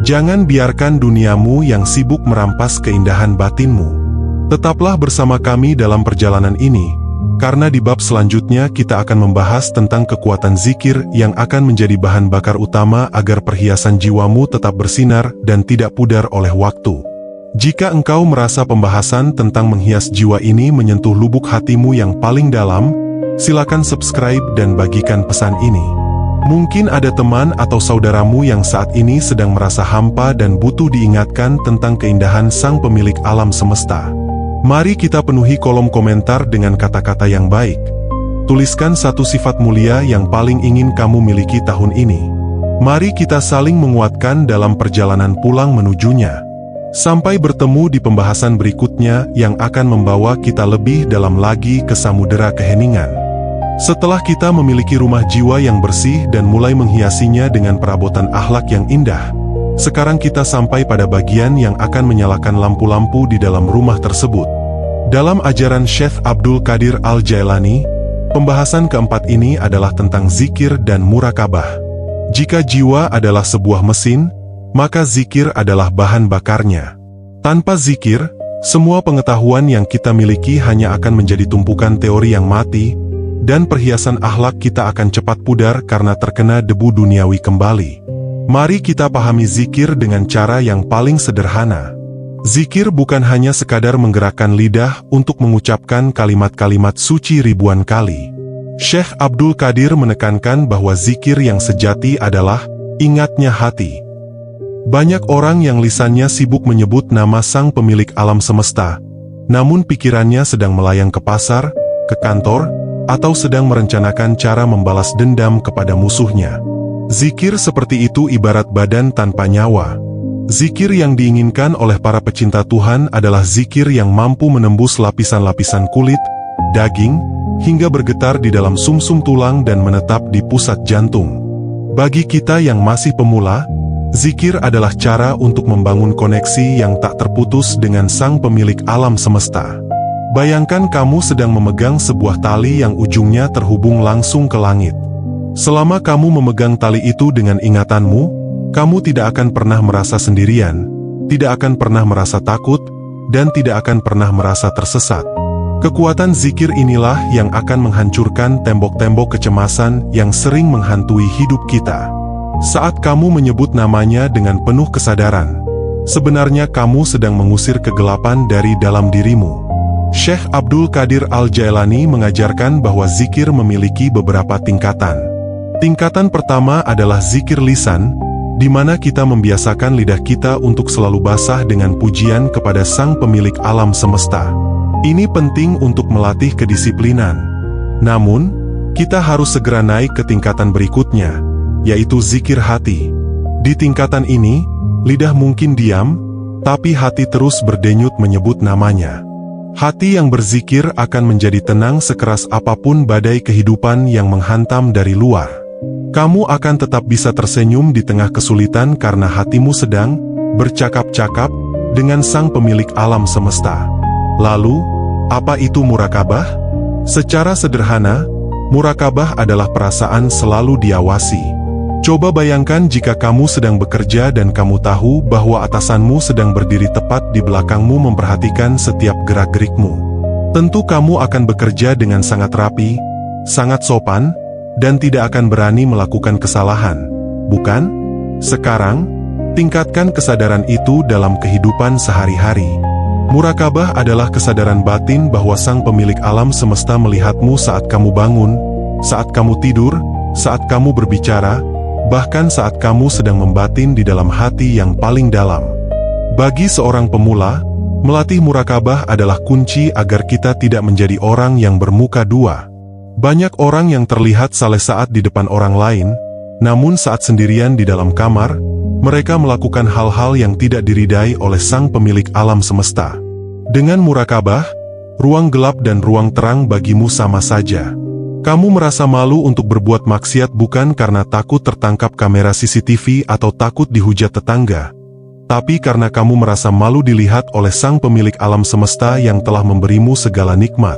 Jangan biarkan duniamu yang sibuk merampas keindahan batinmu. Tetaplah bersama kami dalam perjalanan ini, karena di bab selanjutnya kita akan membahas tentang kekuatan zikir yang akan menjadi bahan bakar utama agar perhiasan jiwamu tetap bersinar dan tidak pudar oleh waktu. Jika engkau merasa pembahasan tentang menghias jiwa ini menyentuh lubuk hatimu yang paling dalam, silakan subscribe dan bagikan pesan ini. Mungkin ada teman atau saudaramu yang saat ini sedang merasa hampa dan butuh diingatkan tentang keindahan Sang Pemilik alam semesta. Mari kita penuhi kolom komentar dengan kata-kata yang baik. Tuliskan satu sifat mulia yang paling ingin kamu miliki tahun ini. Mari kita saling menguatkan dalam perjalanan pulang menujunya. Sampai bertemu di pembahasan berikutnya yang akan membawa kita lebih dalam lagi ke samudera keheningan. Setelah kita memiliki rumah jiwa yang bersih dan mulai menghiasinya dengan perabotan akhlak yang indah, sekarang kita sampai pada bagian yang akan menyalakan lampu-lampu di dalam rumah tersebut. Dalam ajaran Syekh Abdul Qadir Al-Jailani, pembahasan keempat ini adalah tentang zikir dan murakabah. Jika jiwa adalah sebuah mesin, maka zikir adalah bahan bakarnya. Tanpa zikir, semua pengetahuan yang kita miliki hanya akan menjadi tumpukan teori yang mati, dan perhiasan akhlak kita akan cepat pudar karena terkena debu duniawi kembali. Mari kita pahami zikir dengan cara yang paling sederhana. Zikir bukan hanya sekadar menggerakkan lidah untuk mengucapkan kalimat-kalimat suci ribuan kali. Syekh Abdul Qadir menekankan bahwa zikir yang sejati adalah ingatnya hati. Banyak orang yang lisannya sibuk menyebut nama sang pemilik alam semesta, namun pikirannya sedang melayang ke pasar, ke kantor, atau sedang merencanakan cara membalas dendam kepada musuhnya. Zikir seperti itu ibarat badan tanpa nyawa. Zikir yang diinginkan oleh para pecinta Tuhan adalah zikir yang mampu menembus lapisan-lapisan kulit, daging, hingga bergetar di dalam sumsum tulang dan menetap di pusat jantung. Bagi kita yang masih pemula, zikir adalah cara untuk membangun koneksi yang tak terputus dengan sang pemilik alam semesta. Bayangkan kamu sedang memegang sebuah tali yang ujungnya terhubung langsung ke langit. Selama kamu memegang tali itu dengan ingatanmu, kamu tidak akan pernah merasa sendirian, tidak akan pernah merasa takut, dan tidak akan pernah merasa tersesat. Kekuatan zikir inilah yang akan menghancurkan tembok-tembok kecemasan yang sering menghantui hidup kita. Saat kamu menyebut namanya dengan penuh kesadaran, sebenarnya kamu sedang mengusir kegelapan dari dalam dirimu. Syekh Abdul Qadir Al-Jailani mengajarkan bahwa zikir memiliki beberapa tingkatan. Tingkatan pertama adalah zikir lisan, di mana kita membiasakan lidah kita untuk selalu basah dengan pujian kepada sang pemilik alam semesta. Ini penting untuk melatih kedisiplinan. Namun, kita harus segera naik ke tingkatan berikutnya, yaitu zikir hati. Di tingkatan ini, lidah mungkin diam, tapi hati terus berdenyut menyebut namanya. Hati yang berzikir akan menjadi tenang sekeras apapun badai kehidupan yang menghantam dari luar. Kamu akan tetap bisa tersenyum di tengah kesulitan karena hatimu sedang bercakap-cakap dengan sang pemilik alam semesta. Lalu, apa itu murakabah? Secara sederhana, murakabah adalah perasaan selalu diawasi. Coba bayangkan jika kamu sedang bekerja dan kamu tahu bahwa atasanmu sedang berdiri tepat di belakangmu memperhatikan setiap gerak-gerikmu. Tentu kamu akan bekerja dengan sangat rapi, sangat sopan, dan tidak akan berani melakukan kesalahan, bukan? Sekarang, tingkatkan kesadaran itu dalam kehidupan sehari-hari. Murakabah adalah kesadaran batin bahwa sang pemilik alam semesta melihatmu saat kamu bangun, saat kamu tidur, saat kamu berbicara, bahkan saat kamu sedang membatin di dalam hati yang paling dalam. Bagi seorang pemula, melatih murakabah adalah kunci agar kita tidak menjadi orang yang bermuka dua. Banyak orang yang terlihat saleh saat di depan orang lain, namun saat sendirian di dalam kamar, mereka melakukan hal-hal yang tidak diridai oleh sang pemilik alam semesta. Dengan murakabah, ruang gelap dan ruang terang bagimu sama saja. Kamu merasa malu untuk berbuat maksiat bukan karena takut tertangkap kamera CCTV atau takut dihujat tetangga, tapi karena kamu merasa malu dilihat oleh sang pemilik alam semesta yang telah memberimu segala nikmat.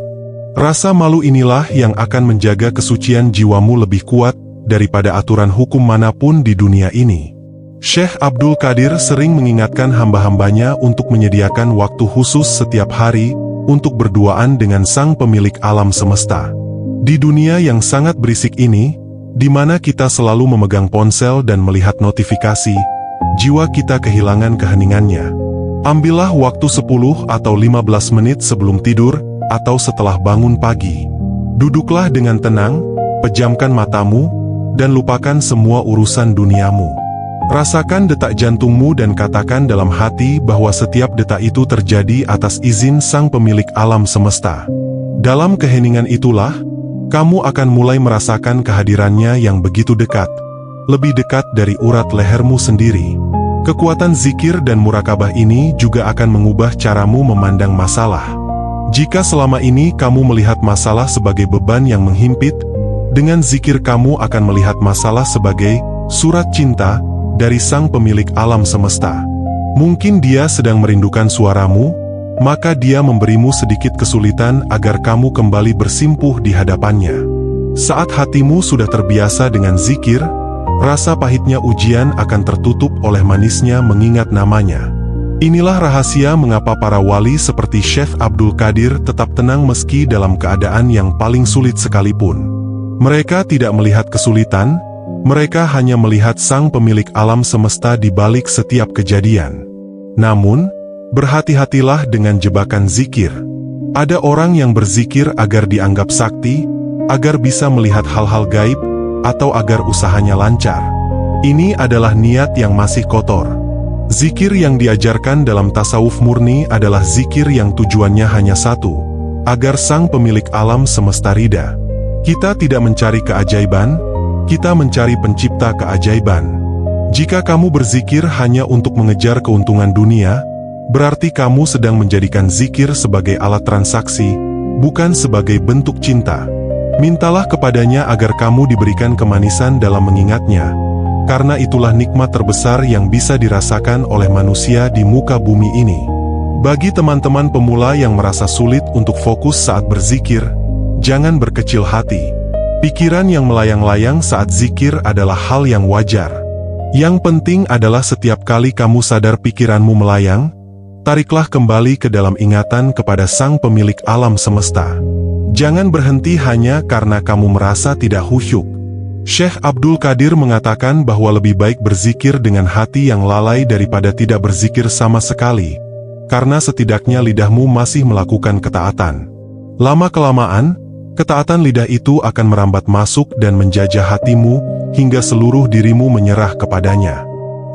Rasa malu inilah yang akan menjaga kesucian jiwamu lebih kuat daripada aturan hukum manapun di dunia ini. Syekh Abdul Qadir sering mengingatkan hamba-hambanya untuk menyediakan waktu khusus setiap hari untuk berduaan dengan sang pemilik alam semesta. Di dunia yang sangat berisik ini, di mana kita selalu memegang ponsel dan melihat notifikasi, jiwa kita kehilangan keheningannya. Ambillah waktu 10 atau 15 menit sebelum tidur, atau setelah bangun pagi. Duduklah dengan tenang, pejamkan matamu, dan lupakan semua urusan duniamu. Rasakan detak jantungmu dan katakan dalam hati bahwa setiap detak itu terjadi atas izin sang pemilik alam semesta. Dalam keheningan itulah, kamu akan mulai merasakan kehadirannya yang begitu dekat, lebih dekat dari urat lehermu sendiri. Kekuatan zikir dan murakabah ini juga akan mengubah caramu memandang masalah. Jika selama ini kamu melihat masalah sebagai beban yang menghimpit, dengan zikir kamu akan melihat masalah sebagai surat cinta dari Sang Pemilik alam semesta. Mungkin Dia sedang merindukan suaramu, maka Dia memberimu sedikit kesulitan agar kamu kembali bersimpuh di hadapannya. Saat hatimu sudah terbiasa dengan zikir, rasa pahitnya ujian akan tertutup oleh manisnya mengingat namanya. Inilah rahasia mengapa para wali seperti Syekh Abdul Qadir tetap tenang meski dalam keadaan yang paling sulit sekalipun. Mereka tidak melihat kesulitan, mereka hanya melihat Sang Pemilik alam semesta di balik setiap kejadian. Namun, berhati-hatilah dengan jebakan zikir. Ada orang yang berzikir agar dianggap sakti, agar bisa melihat hal-hal gaib, atau agar usahanya lancar. Ini adalah niat yang masih kotor. Zikir yang diajarkan dalam tasawuf murni adalah zikir yang tujuannya hanya satu, agar Sang Pemilik alam semesta ridha. Kita tidak mencari keajaiban, kita mencari pencipta keajaiban. Jika kamu berzikir hanya untuk mengejar keuntungan dunia, berarti kamu sedang menjadikan zikir sebagai alat transaksi, bukan sebagai bentuk cinta. Mintalah kepadanya agar kamu diberikan kemanisan dalam mengingatnya, karena itulah nikmat terbesar yang bisa dirasakan oleh manusia di muka bumi ini. Bagi teman-teman pemula yang merasa sulit untuk fokus saat berzikir, jangan berkecil hati. Pikiran yang melayang-layang saat zikir adalah hal yang wajar. Yang penting adalah setiap kali kamu sadar pikiranmu melayang, tariklah kembali ke dalam ingatan kepada Sang Pemilik alam semesta. Jangan berhenti hanya karena kamu merasa tidak khusyuk. Syekh Abdul Qadir mengatakan bahwa lebih baik berzikir dengan hati yang lalai daripada tidak berzikir sama sekali, karena setidaknya lidahmu masih melakukan ketaatan. Lama-kelamaan, ketaatan lidah itu akan merambat masuk dan menjajah hatimu, hingga seluruh dirimu menyerah kepadanya.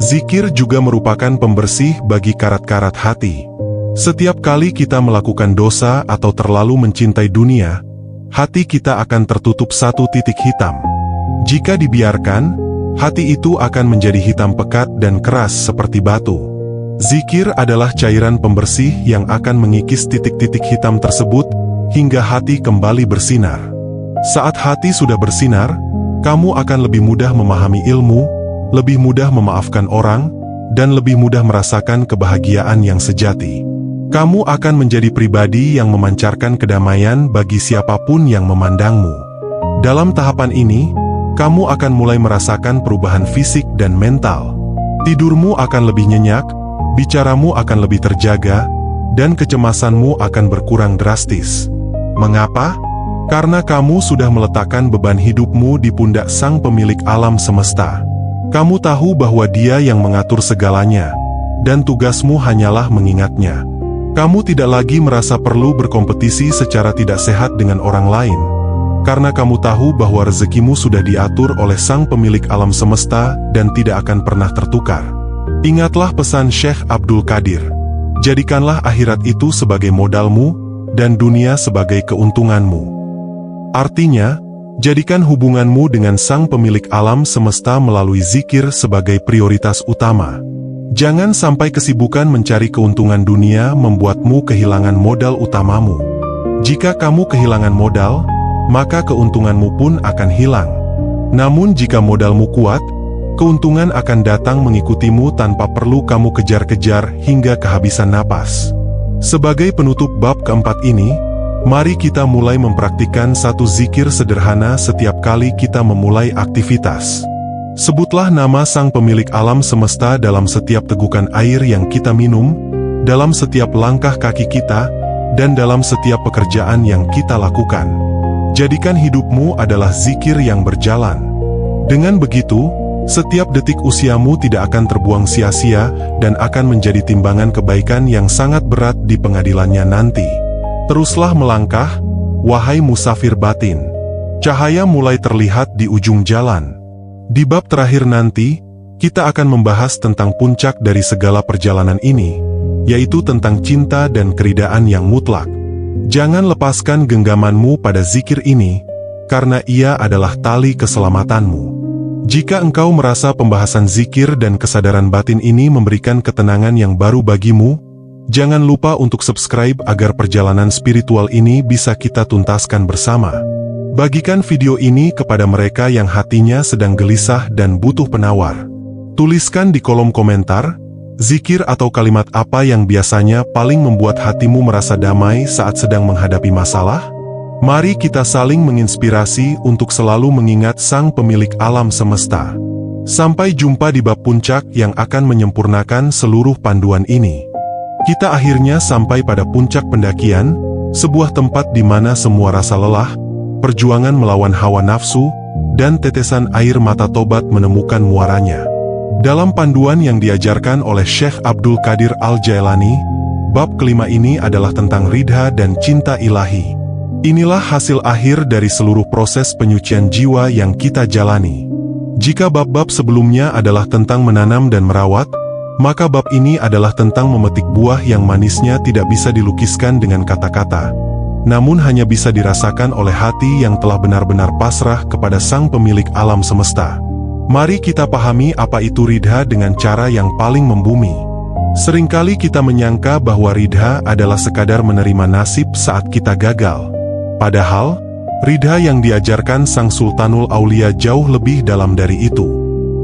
Zikir juga merupakan pembersih bagi karat-karat hati. Setiap kali kita melakukan dosa atau terlalu mencintai dunia, hati kita akan tertutup satu titik hitam. Jika dibiarkan, hati itu akan menjadi hitam pekat dan keras seperti batu. Zikir adalah cairan pembersih yang akan mengikis titik-titik hitam tersebut, hingga hati kembali bersinar. Saat hati sudah bersinar, kamu akan lebih mudah memahami ilmu, lebih mudah memaafkan orang, dan lebih mudah merasakan kebahagiaan yang sejati. Kamu akan menjadi pribadi yang memancarkan kedamaian bagi siapapun yang memandangmu. Dalam tahapan ini, kamu akan mulai merasakan perubahan fisik dan mental. Tidurmu akan lebih nyenyak, bicaramu akan lebih terjaga, dan kecemasanmu akan berkurang drastis. Mengapa? Karena kamu sudah meletakkan beban hidupmu di pundak Sang Pemilik alam semesta. Kamu tahu bahwa Dia yang mengatur segalanya, dan tugasmu hanyalah mengingatnya. Kamu tidak lagi merasa perlu berkompetisi secara tidak sehat dengan orang lain, karena kamu tahu bahwa rezekimu sudah diatur oleh Sang Pemilik alam semesta dan tidak akan pernah tertukar. Ingatlah pesan Syekh Abdul Qadir. Jadikanlah akhirat itu sebagai modalmu, dan dunia sebagai keuntunganmu. Artinya, jadikan hubunganmu dengan Sang Pemilik alam semesta melalui zikir sebagai prioritas utama. Jangan sampai kesibukan mencari keuntungan dunia membuatmu kehilangan modal utamamu. Jika kamu kehilangan modal, maka keuntunganmu pun akan hilang. Namun jika modalmu kuat, keuntungan akan datang mengikutimu tanpa perlu kamu kejar-kejar hingga kehabisan napas. Sebagai penutup bab keempat ini, mari kita mulai mempraktikkan satu zikir sederhana setiap kali kita memulai aktivitas. Sebutlah nama Sang Pemilik alam semesta dalam setiap tegukan air yang kita minum, dalam setiap langkah kaki kita, dan dalam setiap pekerjaan yang kita lakukan. Jadikan hidupmu adalah zikir yang berjalan. Dengan begitu, setiap detik usiamu tidak akan terbuang sia-sia dan akan menjadi timbangan kebaikan yang sangat berat di pengadilannya nanti. Teruslah melangkah, wahai musafir batin. Cahaya mulai terlihat di ujung jalan. Di bab terakhir nanti, kita akan membahas tentang puncak dari segala perjalanan ini, yaitu tentang cinta dan keridaan yang mutlak. Jangan lepaskan genggamanmu pada zikir ini, karena Ia adalah tali keselamatanmu. Jika engkau merasa pembahasan zikir dan kesadaran batin ini memberikan ketenangan yang baru bagimu, jangan lupa untuk subscribe agar perjalanan spiritual ini bisa kita tuntaskan bersama. Bagikan video ini kepada mereka yang hatinya sedang gelisah dan butuh penawar. Tuliskan di kolom komentar, zikir atau kalimat apa yang biasanya paling membuat hatimu merasa damai saat sedang menghadapi masalah? Mari kita saling menginspirasi untuk selalu mengingat Sang Pemilik alam semesta. Sampai jumpa di bab puncak yang akan menyempurnakan seluruh panduan ini. Kita akhirnya sampai pada puncak pendakian, sebuah tempat di mana semua rasa lelah, perjuangan melawan hawa nafsu, dan tetesan air mata tobat menemukan muaranya. Dalam panduan yang diajarkan oleh Syekh Abdul Qadir Al-Jailani, bab kelima ini adalah tentang ridha dan cinta ilahi. Inilah hasil akhir dari seluruh proses penyucian jiwa yang kita jalani. Jika bab-bab sebelumnya adalah tentang menanam dan merawat, maka bab ini adalah tentang memetik buah yang manisnya tidak bisa dilukiskan dengan kata-kata, namun hanya bisa dirasakan oleh hati yang telah benar-benar pasrah kepada Sang Pemilik alam semesta. Mari kita pahami apa itu ridha dengan cara yang paling membumi. Seringkali kita menyangka bahwa ridha adalah sekadar menerima nasib saat kita gagal. Padahal, ridha yang diajarkan Sang Sultanul Aulia jauh lebih dalam dari itu.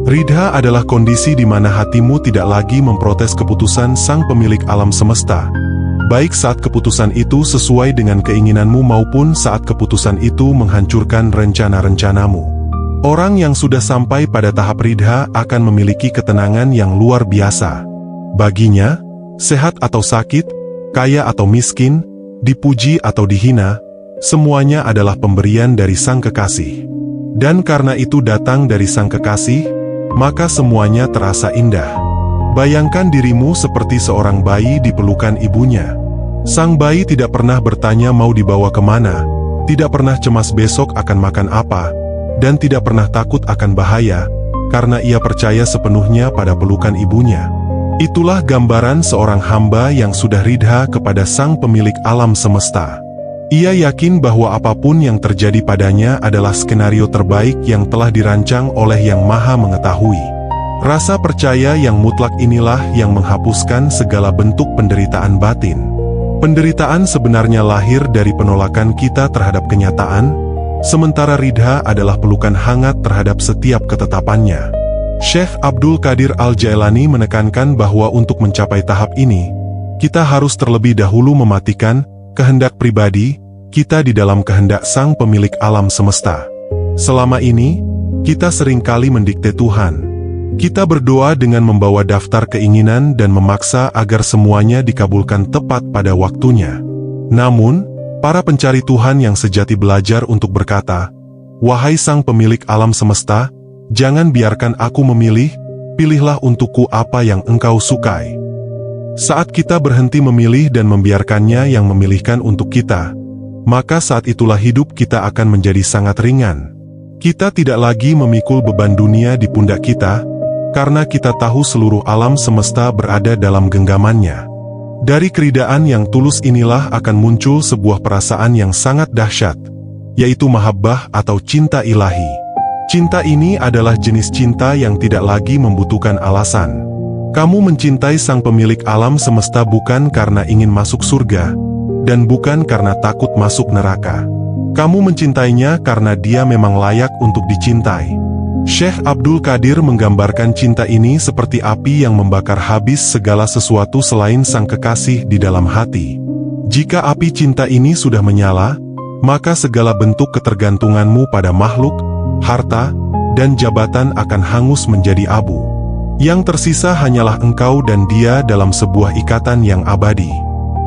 Ridha adalah kondisi di mana hatimu tidak lagi memprotes keputusan Sang Pemilik alam semesta, baik saat keputusan itu sesuai dengan keinginanmu maupun saat keputusan itu menghancurkan rencana-rencanamu. Orang yang sudah sampai pada tahap ridha akan memiliki ketenangan yang luar biasa. Baginya, sehat atau sakit, kaya atau miskin, dipuji atau dihina, semuanya adalah pemberian dari Sang Kekasih. Dan karena itu datang dari Sang Kekasih, maka semuanya terasa indah. Bayangkan dirimu seperti seorang bayi di pelukan ibunya. Sang bayi tidak pernah bertanya mau dibawa kemana, tidak pernah cemas besok akan makan apa, dan tidak pernah takut akan bahaya, karena ia percaya sepenuhnya pada pelukan ibunya. Itulah gambaran seorang hamba yang sudah ridha kepada Sang Pemilik alam semesta. Ia yakin bahwa apapun yang terjadi padanya adalah skenario terbaik yang telah dirancang oleh Yang Maha Mengetahui. Rasa percaya yang mutlak inilah yang menghapuskan segala bentuk penderitaan batin. Penderitaan sebenarnya lahir dari penolakan kita terhadap kenyataan, sementara ridha adalah pelukan hangat terhadap setiap ketetapannya. Syekh Abdul Qadir Al-Jailani menekankan bahwa untuk mencapai tahap ini, kita harus terlebih dahulu mematikan kehendak pribadi kita di dalam kehendak Sang Pemilik alam semesta. Selama ini, kita seringkali mendikte Tuhan. Kita berdoa dengan membawa daftar keinginan dan memaksa agar semuanya dikabulkan tepat pada waktunya. Namun, para pencari Tuhan yang sejati belajar untuk berkata, "Wahai Sang Pemilik alam semesta, jangan biarkan aku memilih, pilihlah untukku apa yang Engkau sukai." Saat kita berhenti memilih dan membiarkannya yang memilihkan untuk kita, maka saat itulah hidup kita akan menjadi sangat ringan. Kita tidak lagi memikul beban dunia di pundak kita, karena kita tahu seluruh alam semesta berada dalam genggamannya. Dari keridaan yang tulus inilah akan muncul sebuah perasaan yang sangat dahsyat, yaitu mahabbah atau cinta ilahi. Cinta ini adalah jenis cinta yang tidak lagi membutuhkan alasan. Kamu mencintai Sang Pemilik alam semesta bukan karena ingin masuk surga, dan bukan karena takut masuk neraka. Kamu mencintainya karena dia memang layak untuk dicintai. Syekh Abdul Qadir menggambarkan cinta ini seperti api yang membakar habis segala sesuatu selain Sang Kekasih di dalam hati. Jika api cinta ini sudah menyala, maka segala bentuk ketergantunganmu pada makhluk, harta, dan jabatan akan hangus menjadi abu. Yang tersisa hanyalah engkau dan dia dalam sebuah ikatan yang abadi.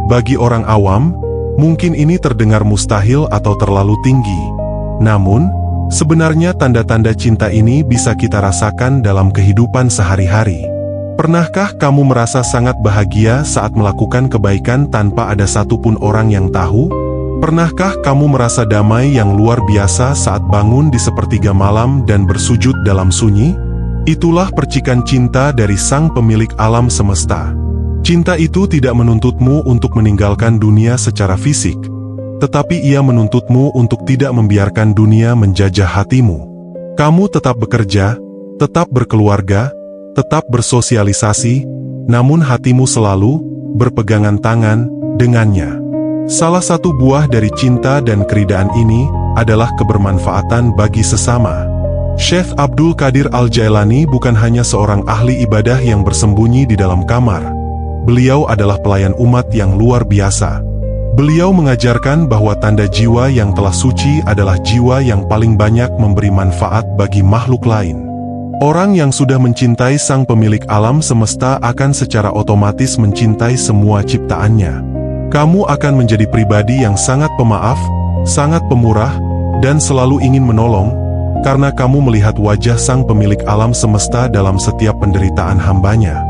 Bagi orang awam, mungkin ini terdengar mustahil atau terlalu tinggi. Namun, sebenarnya tanda-tanda cinta ini bisa kita rasakan dalam kehidupan sehari-hari. Pernahkah kamu merasa sangat bahagia saat melakukan kebaikan tanpa ada satupun orang yang tahu? Pernahkah kamu merasa damai yang luar biasa saat bangun di sepertiga malam dan bersujud dalam sunyi? Itulah percikan cinta dari Sang Pemilik alam semesta. Cinta itu tidak menuntutmu untuk meninggalkan dunia secara fisik, tetapi ia menuntutmu untuk tidak membiarkan dunia menjajah hatimu. Kamu tetap bekerja, tetap berkeluarga, tetap bersosialisasi, namun hatimu selalu berpegangan tangan dengannya. Salah satu buah dari cinta dan keridaan ini adalah kebermanfaatan bagi sesama. Syekh Abdul Qadir Al-Jailani bukan hanya seorang ahli ibadah yang bersembunyi di dalam kamar. Beliau adalah pelayan umat yang luar biasa. Beliau mengajarkan bahwa tanda jiwa yang telah suci adalah jiwa yang paling banyak memberi manfaat bagi makhluk lain. Orang yang sudah mencintai Sang Pemilik alam semesta akan secara otomatis mencintai semua ciptaannya. Kamu akan menjadi pribadi yang sangat pemaaf, sangat pemurah, dan selalu ingin menolong, karena kamu melihat wajah Sang Pemilik alam semesta dalam setiap penderitaan hambanya.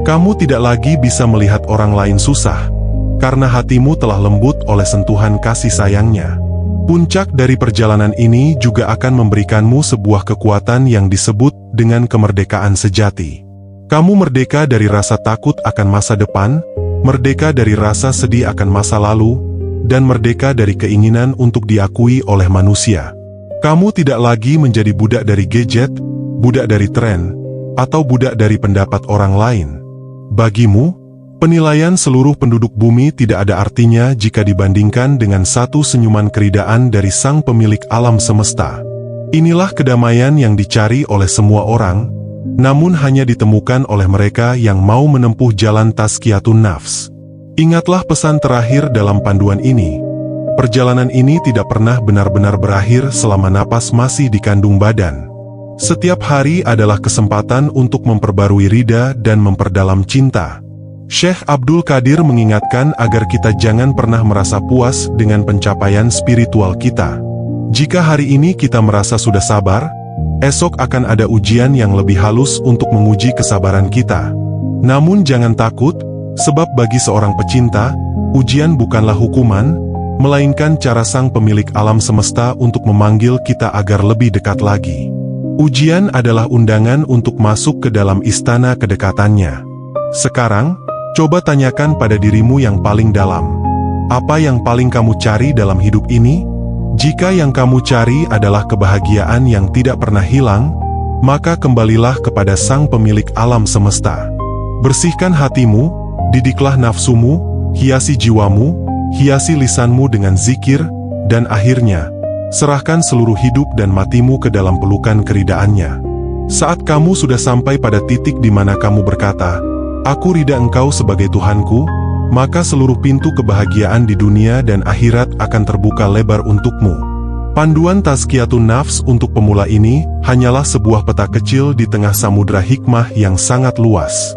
Kamu tidak lagi bisa melihat orang lain susah, karena hatimu telah lembut oleh sentuhan kasih sayangnya. Puncak dari perjalanan ini juga akan memberikanmu sebuah kekuatan yang disebut dengan kemerdekaan sejati. Kamu merdeka dari rasa takut akan masa depan, merdeka dari rasa sedih akan masa lalu, dan merdeka dari keinginan untuk diakui oleh manusia. Kamu tidak lagi menjadi budak dari gadget, budak dari tren, atau budak dari pendapat orang lain. Bagimu, penilaian seluruh penduduk bumi tidak ada artinya jika dibandingkan dengan satu senyuman keridaan dari Sang Pemilik alam semesta. Inilah kedamaian yang dicari oleh semua orang, namun hanya ditemukan oleh mereka yang mau menempuh jalan tazkiyatun nafs. Ingatlah pesan terakhir dalam panduan ini. Perjalanan ini tidak pernah benar-benar berakhir selama napas masih dikandung badan. Setiap hari adalah kesempatan untuk memperbarui ridha dan memperdalam cinta. Syekh Abdul Qadir mengingatkan agar kita jangan pernah merasa puas dengan pencapaian spiritual kita. Jika hari ini kita merasa sudah sabar, esok akan ada ujian yang lebih halus untuk menguji kesabaran kita. Namun jangan takut, sebab bagi seorang pecinta, ujian bukanlah hukuman, melainkan cara Sang Pemilik alam semesta untuk memanggil kita agar lebih dekat lagi. Ujian adalah undangan untuk masuk ke dalam istana kedekatannya. Sekarang, coba tanyakan pada dirimu yang paling dalam. Apa yang paling kamu cari dalam hidup ini? Jika yang kamu cari adalah kebahagiaan yang tidak pernah hilang, maka kembalilah kepada Sang Pemilik alam semesta. Bersihkan hatimu, didiklah nafsumu, hiasi jiwamu, hiasi lisanmu dengan zikir, dan akhirnya, serahkan seluruh hidup dan matimu ke dalam pelukan keridaannya. Saat kamu sudah sampai pada titik di mana kamu berkata, "Aku ridha Engkau sebagai Tuhanku," maka seluruh pintu kebahagiaan di dunia dan akhirat akan terbuka lebar untukmu. Panduan tazkiyatun nafs untuk pemula ini hanyalah sebuah peta kecil di tengah samudra hikmah yang sangat luas.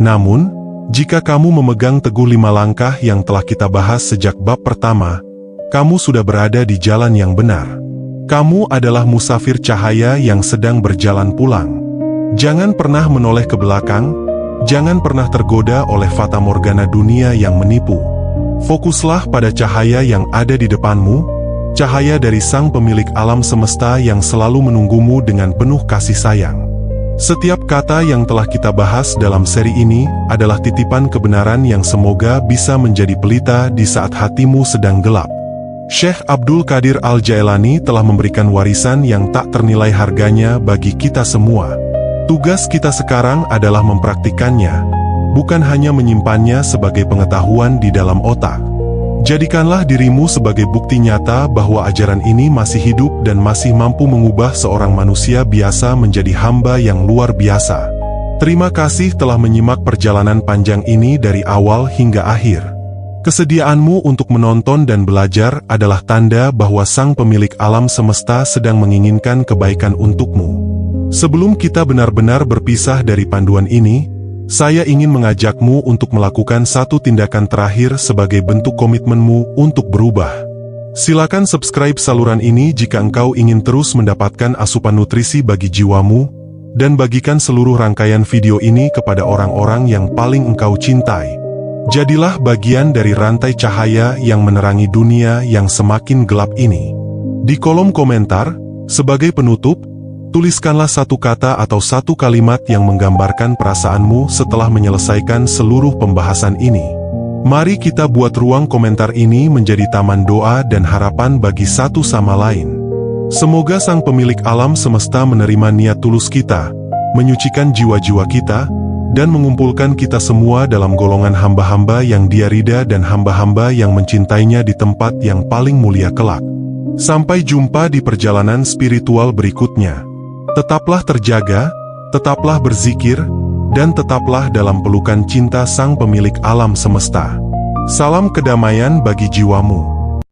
Namun, jika kamu memegang teguh 5 langkah yang telah kita bahas sejak bab pertama, kamu sudah berada di jalan yang benar. Kamu adalah musafir cahaya yang sedang berjalan pulang. Jangan pernah menoleh ke belakang, jangan pernah tergoda oleh fata morgana dunia yang menipu. Fokuslah pada cahaya yang ada di depanmu, cahaya dari Sang Pemilik alam semesta yang selalu menunggumu dengan penuh kasih sayang. Setiap kata yang telah kita bahas dalam seri ini adalah titipan kebenaran yang semoga bisa menjadi pelita di saat hatimu sedang gelap. Syekh Abdul Qadir Al-Jailani telah memberikan warisan yang tak ternilai harganya bagi kita semua. Tugas kita sekarang adalah mempraktikannya, bukan hanya menyimpannya sebagai pengetahuan di dalam otak. Jadikanlah dirimu sebagai bukti nyata bahwa ajaran ini masih hidup dan masih mampu mengubah seorang manusia biasa menjadi hamba yang luar biasa. Terima kasih telah menyimak perjalanan panjang ini dari awal hingga akhir. Kesediaanmu untuk menonton dan belajar adalah tanda bahwa Sang Pemilik alam semesta sedang menginginkan kebaikan untukmu. Sebelum kita benar-benar berpisah dari panduan ini, saya ingin mengajakmu untuk melakukan satu tindakan terakhir sebagai bentuk komitmenmu untuk berubah. Silakan subscribe saluran ini jika engkau ingin terus mendapatkan asupan nutrisi bagi jiwamu, dan bagikan seluruh rangkaian video ini kepada orang-orang yang paling engkau cintai. Jadilah bagian dari rantai cahaya yang menerangi dunia yang semakin gelap ini. Di kolom komentar, sebagai penutup, tuliskanlah satu kata atau satu kalimat yang menggambarkan perasaanmu setelah menyelesaikan seluruh pembahasan ini. Mari kita buat ruang komentar ini menjadi taman doa dan harapan bagi satu sama lain. Semoga Sang Pemilik alam semesta menerima niat tulus kita, menyucikan jiwa-jiwa kita, dan mengumpulkan kita semua dalam golongan hamba-hamba yang Dia ridha dan hamba-hamba yang mencintainya di tempat yang paling mulia kelak. Sampai jumpa di perjalanan spiritual berikutnya. Tetaplah terjaga, tetaplah berzikir, dan tetaplah dalam pelukan cinta Sang Pemilik alam semesta. Salam kedamaian bagi jiwamu.